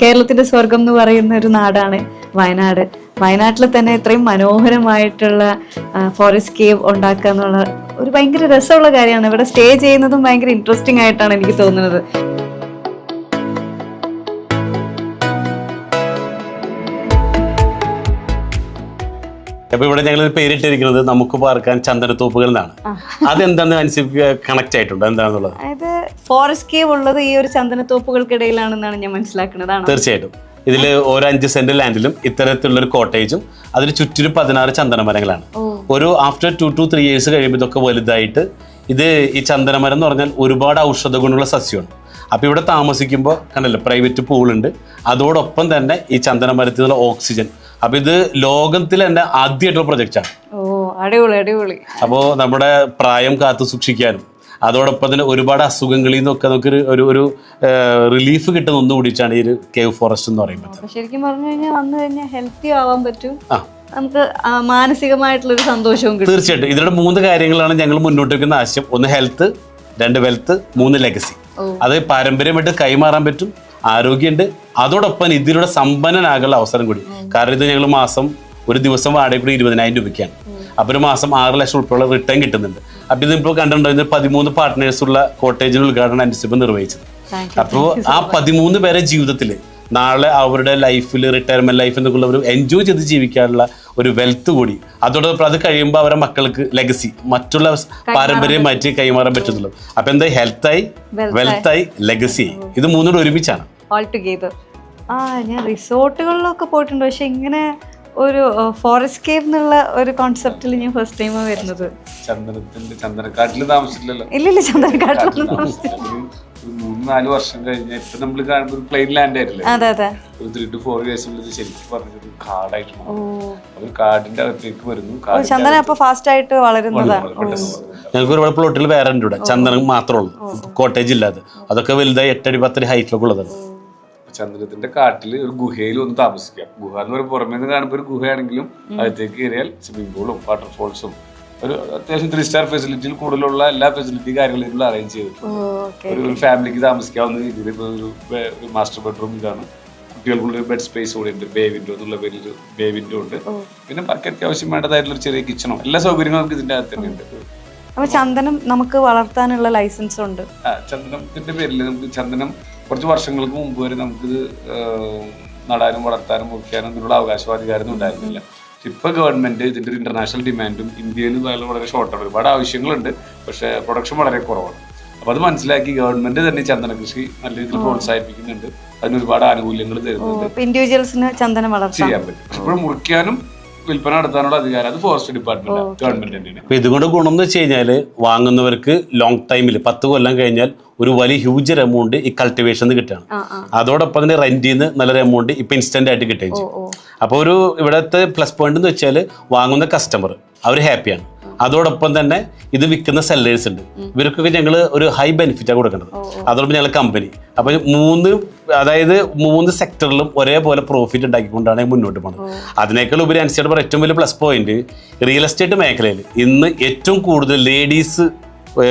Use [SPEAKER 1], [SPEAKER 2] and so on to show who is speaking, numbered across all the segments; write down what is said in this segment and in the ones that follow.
[SPEAKER 1] കേരളത്തിന്റെ സ്വർഗം എന്ന് പറയുന്ന ഒരു നാടാണ് വയനാട്. വയനാട്ടിൽ തന്നെ ഇത്രയും മനോഹരമായിട്ടുള്ള ഫോറസ്റ്റ് കേവ് ഉണ്ടാക്കുക എന്നുള്ള ഒരു ഭയങ്കര രസമുള്ള കാര്യമാണ്. ഇവിടെ സ്റ്റേ ചെയ്യുന്നതും ഭയങ്കര ഇൻട്രസ്റ്റിംഗ് ആയിട്ടാണ് എനിക്ക് തോന്നുന്നത്.
[SPEAKER 2] അപ്പൊ ഇവിടെ ഞങ്ങൾ പേരിട്ടിരിക്കുന്നത് നമുക്ക് പാർക്കാൻ ചന്ദനത്തോപ്പുകൾ എന്നാണ്. അതെന്താന്ന് മനസ്സിലാക്കി കണക്ട് ആയിട്ടുണ്ട് എന്താണെന്നുള്ളത്?
[SPEAKER 1] അതായത് ഫോറസ്റ്റ് കേവ് ഉള്ളത് ഈ ഒരു ചന്ദനത്തോപ്പുകൾക്കിടയിലാണെന്നാണ് ഞാൻ മനസ്സിലാക്കുന്നത്.
[SPEAKER 2] തീർച്ചയായിട്ടും ഇതിൽ ഓരോ 5 സെന്റ് ലാൻഡിലും ഇത്തരത്തിലുള്ള ഒരു കോട്ടേജും അതിന് ചുറ്റിലും 16 ചന്ദനമരങ്ങളാണ്. ഒരു ആഫ്റ്റർ 2 to 3 years കഴിയുമ്പോൾ ഇതൊക്കെ വലുതായിട്ട് ഈ ചന്ദനമരം എന്ന് പറഞ്ഞാൽ ഒരുപാട് ഔഷധ ഗുണമുള്ള സസ്യമാണ്. അപ്പോൾ ഇവിടെ താമസിക്കുമ്പോൾ കണ്ടല്ലോ പ്രൈവറ്റ് പൂളുണ്ട്, അതോടൊപ്പം തന്നെ ഈ ചന്ദനമരത്തിൽ നിന്നുള്ള ഓക്സിജൻ. അപ്പൊ ഇത് ലോകത്തിൽ തന്നെ ആദ്യമായിട്ടുള്ള പ്രൊജക്റ്റാണ്.
[SPEAKER 1] അടിപൊളി അടിപൊളി.
[SPEAKER 2] അപ്പോൾ നമ്മുടെ പ്രായം കാത്തു സൂക്ഷിക്കാനും അതോടൊപ്പം തന്നെ ഒരുപാട് അസുഖങ്ങളിൽ നിന്നൊക്കെ നമുക്ക് ഒരു റിലീഫ് കിട്ടുന്ന ഒന്ന് കൂടിയിട്ടാണ് ഈ ഒരു കേവ് ഫോറസ്റ്റ് എന്ന് പറയുമ്പോൾ.
[SPEAKER 1] ശരിക്കും പറഞ്ഞു കഴിഞ്ഞാൽ വന്നു കഴിഞ്ഞാൽ ഹെൽത്തി ആവാൻ പറ്റും, നമുക്ക് മാനസികമായിട്ടുള്ളൊരു സന്തോഷവും കിട്ടും.
[SPEAKER 2] തീർച്ചയായിട്ടും ഇതിലുള്ള 3 കാര്യങ്ങളാണ് ഞങ്ങൾ മുന്നോട്ട് വെക്കുന്ന ആശയം. 1 ഹെൽത്ത്, 2 വെൽത്ത്, 3 ലെഗസി. അത് പാരമ്പര്യമായിട്ട് കൈമാറാൻ പറ്റും, ആരോഗ്യമുണ്ട്, അതോടൊപ്പം ഇതിലൂടെ സമ്പന്നനാകാനുള്ള അവസരം കൂടി. കാരണം ഇത് ഞങ്ങൾ ഒരു ദിവസം വാടക കൂടി 20,000 രൂപയ്ക്കാണ്. അപ്പോൾ ഒരു മാസം 6 ലക്ഷം രൂപയുള്ള റിട്ടേൺ കിട്ടുന്നുണ്ട്. അപ്പോൾ ഇതിപ്പോൾ കണ്ടിട്ടുണ്ടോ 13 പാർട്ട്നേഴ്സുള്ള കോട്ടേജിന് ഉദ്ഘാടനം അനുസരിച്ച് നിർവഹിച്ചത്. അപ്പോൾ ആ 13 പേരെ ജീവിതത്തിൽ നാളെ അവരുടെ ലൈഫിൽ റിട്ടയർമെന്റ് ലൈഫ് എന്നൊക്കെ ഒരു എൻജോയ് ചെയ്ത് ജീവിക്കാനുള്ള ഒരു വെൽത്ത് കൂടി, അതോടൊപ്പം അത് കഴിയുമ്പോൾ അവരുടെ മക്കൾക്ക് ലെഗസി മറ്റുള്ള പാരമ്പര്യം മാറ്റി കൈമാറാൻ പറ്റുന്നുള്ളൂ. അപ്പൊ എന്താ ഹെൽത്തായി, വെൽത്തായി, ലെഗസി, ഇത് 3 ഒരുമിച്ചാണ്.
[SPEAKER 1] ഞാൻ റിസോർട്ടുകളിലൊക്കെ പോയിട്ടുണ്ട്, പക്ഷെ ഇങ്ങനെ ഒരു ഫോറസ്റ്റ് കേവ് എന്നുള്ള ഒരു കോൺസെപ്റ്റിൽ ഞാൻ ഫസ്റ്റ് ടൈം വരുന്നത്.
[SPEAKER 3] ചന്ദനക്കാട്ടിൽ താമസിച്ചില്ലല്ലോ?
[SPEAKER 1] ഇല്ലില്ല, ചന്ദനക്കാട്ടിലൊന്നും താമസിച്ചില്ല.
[SPEAKER 3] 3-4 വർഷം കഴിഞ്ഞ ഇപ്പൊ നമ്മൾ കാണുമ്പോൾ പ്ലെയിൻ ലാൻഡ് ആയിട്ടില്ലേ?
[SPEAKER 1] അതെ അതെ.
[SPEAKER 3] ഒരു 3 to 4 years ശരിക്കും പറഞ്ഞത് കാടായിട്ടാണ്. ഒരു കാടിന്റെ അകത്തേക്ക് വരുന്നു.
[SPEAKER 1] ചന്ദനം അപ്പൊ ഫാസ്റ്റ് ആയിട്ട് വളരുന്നതാണ്.
[SPEAKER 2] ഞങ്ങൾക്ക് ഒരുപാട് പ്ലോട്ടിൽ വേറെ ഉണ്ട് ഇവിടെ, ചന്ദനം മാത്രമേ ഉള്ളൂ, കോട്ടേജ് ഇല്ലാതെ. അതൊക്കെ വലുതായി 8 അടി 10 അടി ഹൈറ്റിലൊക്കെ ഉള്ളതാണ്.
[SPEAKER 3] ചന്ദനത്തിന്റെ കാട്ടിൽ ഒരു ഗുഹയിൽ ഒന്ന് താമസിക്കാം. ഗുഹ എന്ന് പറയുമ്പോൾ പുറമേ നിന്ന് കാണുമ്പോൾ ഒരു ഗുഹയാണെങ്കിലും അകത്തേക്ക് കയറിയാൽ സ്വിമ്മിംഗ് പൂളും വാട്ടർഫോൾസും ഒരു അത്യാവശ്യം 3 സ്റ്റാർ ഫെസിലിറ്റിയിൽ കൂടുതലുള്ള എല്ലാ ഫെസിലിറ്റി കാര്യങ്ങളും അറേഞ്ച് ചെയ്തിട്ടുണ്ട്. ഒരു ഫാമിലിക്ക് താമസിക്കാവുന്ന രീതിയിൽ ഇപ്പോൾ ഒരു മാസ്റ്റർ ബെഡ്റൂം ഇതാണ്. കുട്ടികൾക്കുള്ള ബെഡ് സ്പേസ് കൂടെ ഉണ്ട്, ബേ വിൻഡോ എന്നുള്ള പേരിൽ ബേ വിൻഡോ ഉണ്ട്. പിന്നെ ബാക്കി അത്യാവശ്യം വേണ്ടതായിട്ടുള്ള ചെറിയ കിച്ചണോ എല്ലാ സൗകര്യങ്ങളും നമുക്ക് ഇതിന്റെ അകത്ത് തന്നെ ഉണ്ട്.
[SPEAKER 1] അപ്പൊ ചന്ദനം നമുക്ക് വളർത്താനുള്ള ലൈസൻസ് ഉണ്ട്.
[SPEAKER 3] ചന്ദനത്തിന്റെ പേരിൽ നമുക്ക് ചന്ദനം കുറച്ച് വർഷങ്ങൾക്ക് മുമ്പ് വരെ നമുക്കിത് നടാനും വളർത്താനും മുറിക്കാനും ഇതിനുള്ള അവകാശവാധികാരം ഉണ്ടായിരുന്നില്ല. ഇപ്പൊ ഗവൺമെന്റ് ഇതിന്റെ ഒരു ഇന്റർനാഷണൽ ഡിമാൻഡും ഇന്ത്യയിൽ വളരെ ഷോർട്ടാണ്, ഒരുപാട് ആവശ്യങ്ങളുണ്ട്, പക്ഷെ പ്രൊഡക്ഷൻ വളരെ കുറവാണ്. അപ്പൊ അത് മനസ്സിലാക്കി ഗവൺമെന്റ് തന്നെ ചന്ദന കൃഷി നല്ല രീതിയിൽ പ്രോത്സാഹിപ്പിക്കുന്നുണ്ട്, അതിന് ഒരുപാട് ആനുകൂല്യങ്ങൾ തരുന്നുണ്ട്.
[SPEAKER 1] ഇൻഡിവിജ്വൽസിന് ചന്ദനം
[SPEAKER 3] ചെയ്യാൻ പറ്റും. പക്ഷെ ഇപ്പോൾ മുറിക്കാനും വിൽപ്പന നടത്താനുള്ള അധികാരം അത് ഫോറസ്റ്റ് ഡിപ്പാർട്ട്മെന്റ് ഗവൺമെന്റ് തന്നെയാണ്.
[SPEAKER 2] അപ്പൊ ഇതുകൊണ്ട് ഗുണം എന്ന് വെച്ച് കഴിഞ്ഞാല് വാങ്ങുന്നവർക്ക് ലോങ് ടൈമിൽ 10 കൊല്ലം കഴിഞ്ഞാൽ ഒരു വലിയ ഹ്യൂജർ എമൗണ്ട് ഈ കൾട്ടിവേഷൻ കിട്ടുകയാണ്. അതോടൊപ്പം തന്നെ റെന്റിൽ നിന്ന് നല്ലൊരു എമൗണ്ട് ഇപ്പൊ ഇൻസ്റ്റന്റ് ആയിട്ട് കിട്ടുകയും ചെയ്യും. അപ്പോൾ ഇവിടുത്തെ പ്ലസ് പോയിന്റ് എന്ന് വെച്ചാൽ വാങ്ങുന്ന കസ്റ്റമർ അവർ ഹാപ്പിയാണ്, അതോടൊപ്പം തന്നെ ഇത് വിൽക്കുന്ന സെല്ലേഴ്സ് ഉണ്ട്, ഇവർക്കൊക്കെ ഞങ്ങൾ ഒരു ഹൈ ബെനിഫിറ്റാണ് കൊടുക്കേണ്ടത്. അതോടൊപ്പം ഞങ്ങൾ കമ്പനി അപ്പോൾ 3 സെക്ടറിലും ഒരേപോലെ പ്രോഫിറ്റ് ഉണ്ടാക്കിക്കൊണ്ടാണ് മുന്നോട്ട് പോകുന്നത്. അതിനേക്കാൾ ഉപരി അനുസരിച്ച് ഏറ്റവും വലിയ പ്ലസ് പോയിന്റ് റിയൽ എസ്റ്റേറ്റ് മേഖലയിൽ ഇന്ന് ഏറ്റവും കൂടുതൽ ലേഡീസ്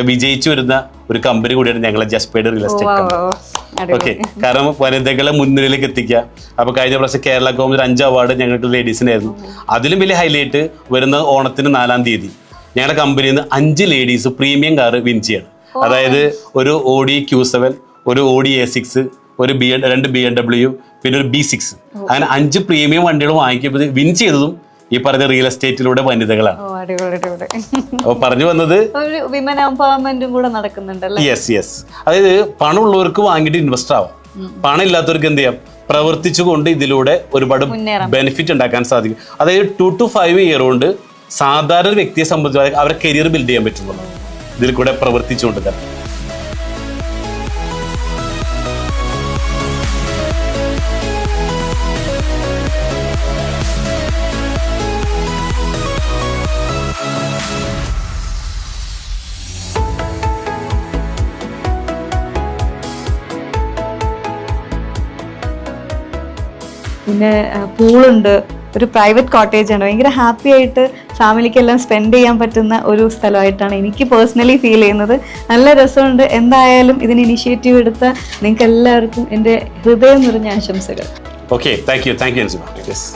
[SPEAKER 2] വിജയിച്ചു വരുന്ന ഒരു കമ്പനി കൂടിയാണ് ഞങ്ങളെ ജസ്പേഡ് റിയൽ എസ്റ്റേറ്റ് കമ്പനി. ഓക്കെ, കാരണം വനിതകളെ മുൻനിരയിലേക്ക് എത്തിക്കുക. അപ്പോൾ കഴിഞ്ഞ പ്രാവശ്യം കേരള ഗവൺമെന്റ് 5 അവാർഡ് ഞങ്ങൾക്ക് ലേഡീസിനായിരുന്നു. അതിലും വലിയ ഹൈലൈറ്റ് വരുന്ന ഓണത്തിന് 4-ാം തീയതി ഞങ്ങളുടെ കമ്പനിയിൽ നിന്ന് 5 ലേഡീസ് പ്രീമിയം കാർ വിൻ ചെയ്യാണ്. അതായത് ഒരു Audi Q7, ഒരു Audi A6, 2 BMW, പിന്നെ ഒരു B6, അങ്ങനെ 5 പ്രീമിയം വണ്ടികൾ വാങ്ങിക്കുമ്പോൾ വിൻ ചെയ്തതും ഈ പറഞ്ഞ റിയൽ എസ്റ്റേറ്റിലൂടെ വനിതകളാണ്. അപ്പോൾ പറഞ്ഞു വന്നത്
[SPEAKER 1] വിമൻ എംപവർമെന്റും കൂടെ നടക്കുന്നുണ്ടല്ലേ?
[SPEAKER 2] യെസ്. അതായത് പണമുള്ളവർക്ക് വാങ്ങിയിട്ട് ഇൻവെസ്റ്റർ ആവാം, പണം ഇല്ലാത്തവർക്ക് എന്ത് ചെയ്യാം, പ്രവർത്തിച്ചുകൊണ്ട് ഇതിലൂടെ ഒരുപാട് ബെനിഫിറ്റ് ഉണ്ടാക്കാൻ സാധിക്കും. അതായത് 2 to 5 ഇയർ കൊണ്ട് സാധാരണ ഒരു വ്യക്തിയെ സംബന്ധിച്ച് അവരുടെ കരിയർ ബിൽഡ് ചെയ്യാൻ പറ്റുന്നുള്ളൂ ഇതിൽ കൂടെ പ്രവർത്തിച്ചുകൊണ്ട് തന്നെ.
[SPEAKER 1] പിന്നെ പൂളുണ്ട്, ഒരു പ്രൈവറ്റ് കോട്ടേജ് ആണ്. ഭയങ്കര ഹാപ്പി ആയിട്ട് ഫാമിലിക്കെല്ലാം സ്പെൻഡ് ചെയ്യാൻ പറ്റുന്ന ഒരു സ്ഥലമായിട്ടാണ് എനിക്ക് പേഴ്സണലി ഫീൽ ചെയ്യുന്നത്. നല്ല രസമുണ്ട്. എന്തായാലും ഇതിന് ഇനിഷ്യേറ്റീവ് എടുത്ത നിങ്ങൾക്ക് എല്ലാവർക്കും എൻ്റെ ഹൃദയം നിറഞ്ഞ ആശംസകൾ.
[SPEAKER 2] Okay, thank you Ansiba. Yes.